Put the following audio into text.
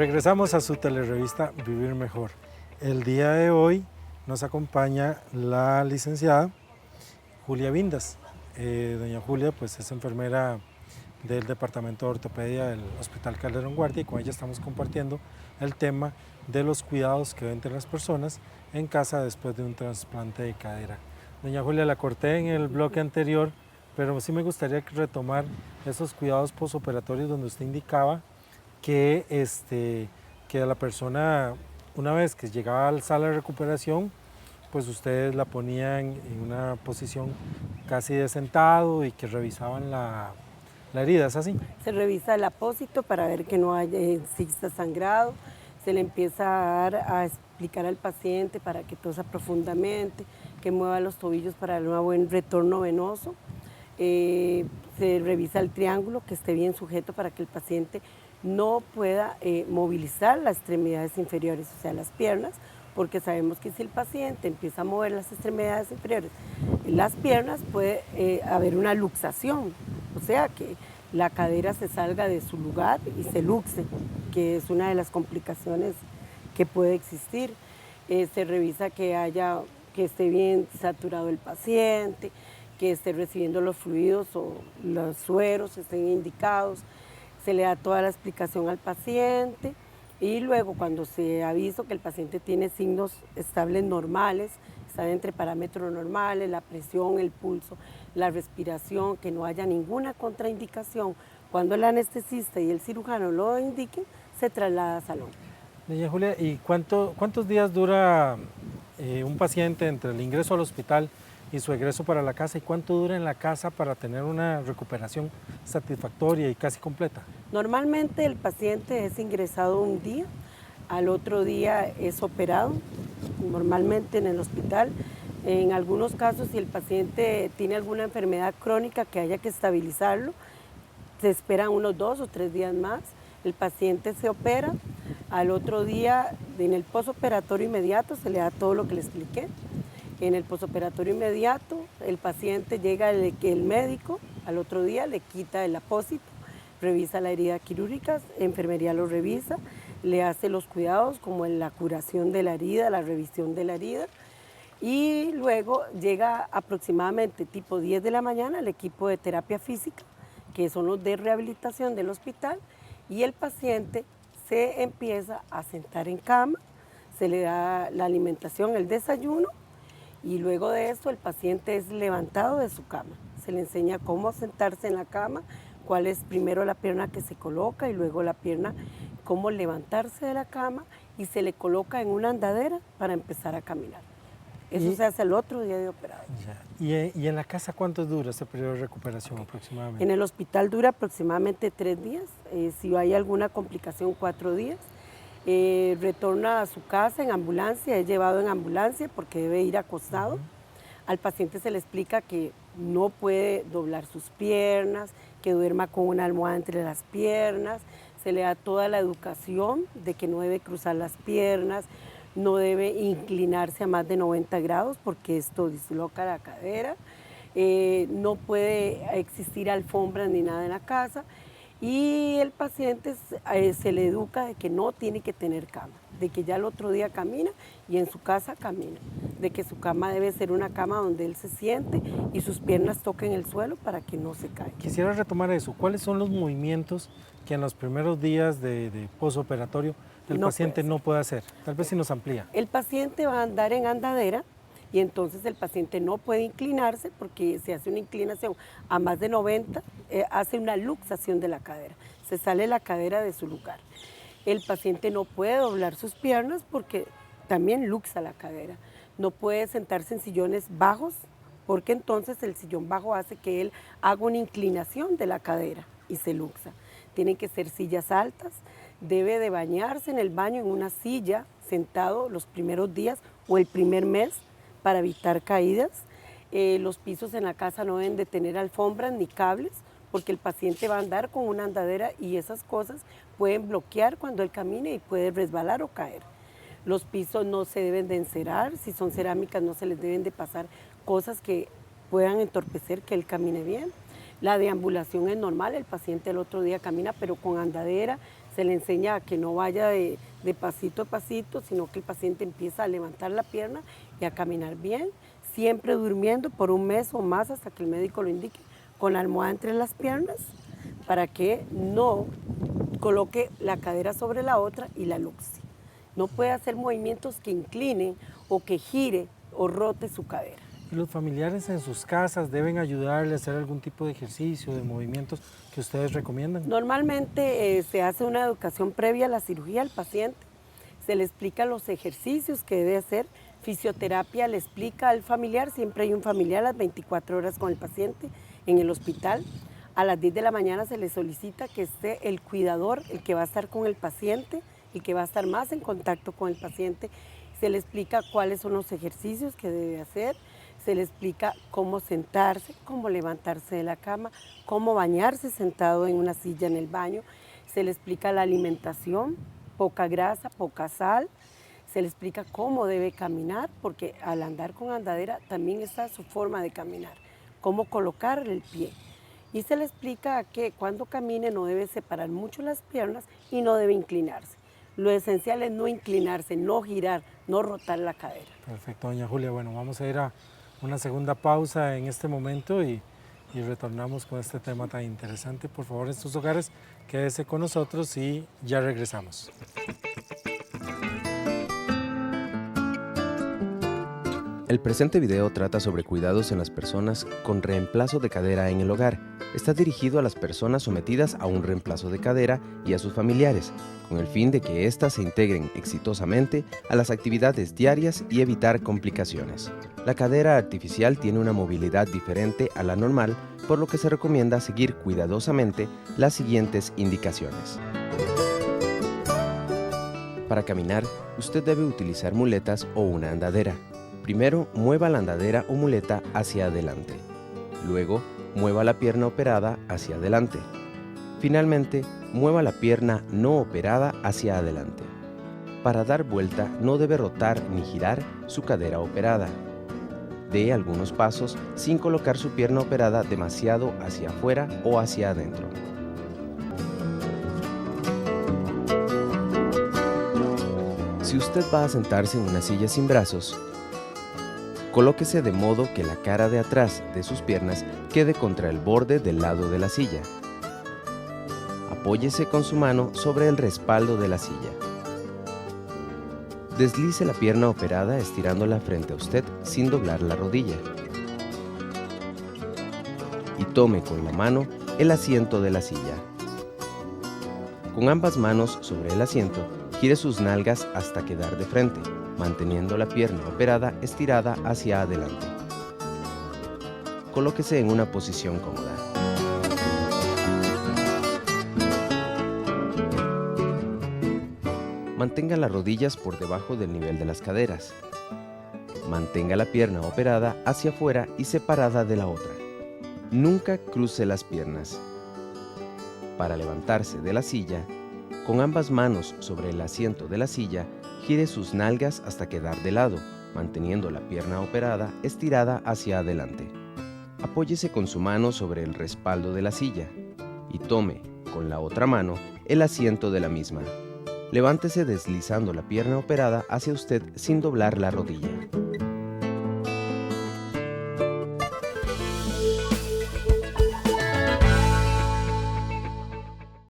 Regresamos a su telerevista Vivir Mejor. El día de hoy nos acompaña la licenciada Julia Vindas. Doña Julia pues es enfermera del Departamento de Ortopedia del Hospital Calderón Guardia y con ella estamos compartiendo el tema de los cuidados que deben tener las personas en casa después de un trasplante de cadera. Doña Julia, la corté en el bloque anterior, pero sí me gustaría retomar esos cuidados posoperatorios donde usted indicaba que, que a la persona, una vez que llegaba a la sala de recuperación, pues ustedes la ponían en una posición casi de sentado y que revisaban la herida, ¿es así? Se revisa el apósito para ver que no exista sangrado, se le empieza a explicar al paciente para que tosa profundamente, que mueva los tobillos para un buen retorno venoso. Se revisa el triángulo, que esté bien sujeto para que el paciente no pueda movilizar las extremidades inferiores, o sea, las piernas, porque sabemos que si el paciente empieza a mover las extremidades inferiores, las piernas, puede haber una luxación, o sea, que la cadera se salga de su lugar y se luxe, que es una de las complicaciones que puede existir. Se revisa que esté bien saturado el paciente, que esté recibiendo los fluidos o los sueros estén indicados. Se le da toda la explicación al paciente y luego cuando se avisa que el paciente tiene signos estables normales, están entre parámetros normales, la presión, el pulso, la respiración, que no haya ninguna contraindicación, cuando el anestesista y el cirujano lo indiquen, se traslada a salón. Doña Julia, ¿y cuántos días dura un paciente entre el ingreso al hospital y su egreso para la casa, y cuánto dura en la casa para tener una recuperación satisfactoria y casi completa? Normalmente el paciente es ingresado un día, al otro día es operado, normalmente en el hospital. En algunos casos, si el paciente tiene alguna enfermedad crónica que haya que estabilizarlo, se esperan unos 2 o 3 días más, el paciente se opera, al otro día en el posoperatorio inmediato se le da todo lo que le expliqué. En el posoperatorio inmediato, el paciente llega, el médico al otro día le quita el apósito, revisa la herida quirúrgica, enfermería lo revisa, le hace los cuidados como en la curación de la herida, la revisión de la herida, y luego llega aproximadamente tipo 10 de la mañana el equipo de terapia física, que son los de rehabilitación del hospital, y el paciente se empieza a sentar en cama, se le da la alimentación, el desayuno, y luego de eso el paciente es levantado de su cama. Se le enseña cómo sentarse en la cama, cuál es primero la pierna que se coloca y luego la pierna, cómo levantarse de la cama, y se le coloca en una andadera para empezar a caminar. Eso se hace el otro día de operado. ¿Y en la casa cuánto dura ese periodo de recuperación aproximadamente? En el hospital dura aproximadamente 3 días, si hay alguna complicación 4 días. Retorna a su casa en ambulancia, es llevado en ambulancia porque debe ir acostado. Al paciente se le explica que no puede doblar sus piernas, que duerma con una almohada entre las piernas, se le da toda la educación de que no debe cruzar las piernas, no debe inclinarse a más de 90 grados porque esto disloca la cadera, no puede existir alfombras ni nada en la casa. Y el paciente se le educa de que no tiene que tener cama, de que ya el otro día camina y en su casa camina, de que su cama debe ser una cama donde él se siente y sus piernas toquen el suelo para que no se caiga. Quisiera retomar eso. ¿Cuáles son los movimientos que en los primeros días de posoperatorio el paciente no puede hacer? Tal vez si nos amplía. El paciente va a andar en andadera y entonces el paciente no puede inclinarse porque si hace una inclinación a más de 90, hace una luxación de la cadera, se sale la cadera de su lugar. El paciente no puede doblar sus piernas porque también luxa la cadera. No puede sentarse en sillones bajos porque entonces el sillón bajo hace que él haga una inclinación de la cadera y se luxa. Tienen que ser sillas altas, debe de bañarse en el baño en una silla sentado los primeros días o el primer mes, para evitar caídas. Los pisos en la casa no deben de tener alfombras ni cables porque el paciente va a andar con una andadera y esas cosas pueden bloquear cuando él camine y puede resbalar o caer. Los pisos no se deben de encerar, si son cerámicas no se les deben de pasar cosas que puedan entorpecer que él camine bien. La deambulación es normal, el paciente el otro día camina pero con andadera, Se le enseña a que no vaya de pasito a pasito, sino que el paciente empieza a levantar la pierna y a caminar bien, siempre durmiendo por un mes o más hasta que el médico lo indique, con la almohada entre las piernas, para que no coloque la cadera sobre la otra y la luxe. No puede hacer movimientos que inclinen o que gire o rote su cadera. ¿Y los familiares en sus casas deben ayudarle a hacer algún tipo de ejercicio, de movimientos que ustedes recomiendan? Normalmente se hace una educación previa a la cirugía al paciente, se le explica los ejercicios que debe hacer, fisioterapia le explica al familiar, siempre hay un familiar a las 24 horas con el paciente en el hospital. A las 10 de la mañana se le solicita que esté el cuidador, el que va a estar con el paciente, el que va a estar más en contacto con el paciente. Se le explica cuáles son los ejercicios que debe hacer, se le explica cómo sentarse, cómo levantarse de la cama, cómo bañarse sentado en una silla en el baño. Se le explica la alimentación, poca grasa, poca sal. Se le explica cómo debe caminar, porque al andar con andadera también está su forma de caminar, cómo colocar el pie. Y se le explica que cuando camine no debe separar mucho las piernas y no debe inclinarse. Lo esencial es no inclinarse, no girar, no rotar la cadera. Perfecto, doña Julia. Bueno, vamos a ir a una segunda pausa en este momento y retornamos con este tema tan interesante. Por favor, en sus hogares, quédese con nosotros y ya regresamos. El presente video trata sobre cuidados en las personas con reemplazo de cadera en el hogar. Está dirigido a las personas sometidas a un reemplazo de cadera y a sus familiares, con el fin de que éstas se integren exitosamente a las actividades diarias y evitar complicaciones. La cadera artificial tiene una movilidad diferente a la normal, por lo que se recomienda seguir cuidadosamente las siguientes indicaciones. Para caminar, usted debe utilizar muletas o una andadera. Primero, mueva la andadera o muleta hacia adelante. Luego, mueva la pierna operada hacia adelante. Finalmente, mueva la pierna no operada hacia adelante. Para dar vuelta, no debe rotar ni girar su cadera operada. Dé algunos pasos sin colocar su pierna operada demasiado hacia afuera o hacia adentro. Si usted va a sentarse en una silla sin brazos, colóquese de modo que la cara de atrás de sus piernas quede contra el borde del lado de la silla. Apóyese con su mano sobre el respaldo de la silla. Deslice la pierna operada estirándola frente a usted sin doblar la rodilla. Y tome con la mano el asiento de la silla. Con ambas manos sobre el asiento, gire sus nalgas hasta quedar de frente, manteniendo la pierna operada estirada hacia adelante. Colóquese en una posición cómoda. Mantenga las rodillas por debajo del nivel de las caderas. Mantenga la pierna operada hacia afuera y separada de la otra. Nunca cruce las piernas. Para levantarse de la silla, con ambas manos sobre el asiento de la silla, gire sus nalgas hasta quedar de lado, manteniendo la pierna operada estirada hacia adelante. Apóyese con su mano sobre el respaldo de la silla y tome, con la otra mano, el asiento de la misma. Levántese deslizando la pierna operada hacia usted sin doblar la rodilla.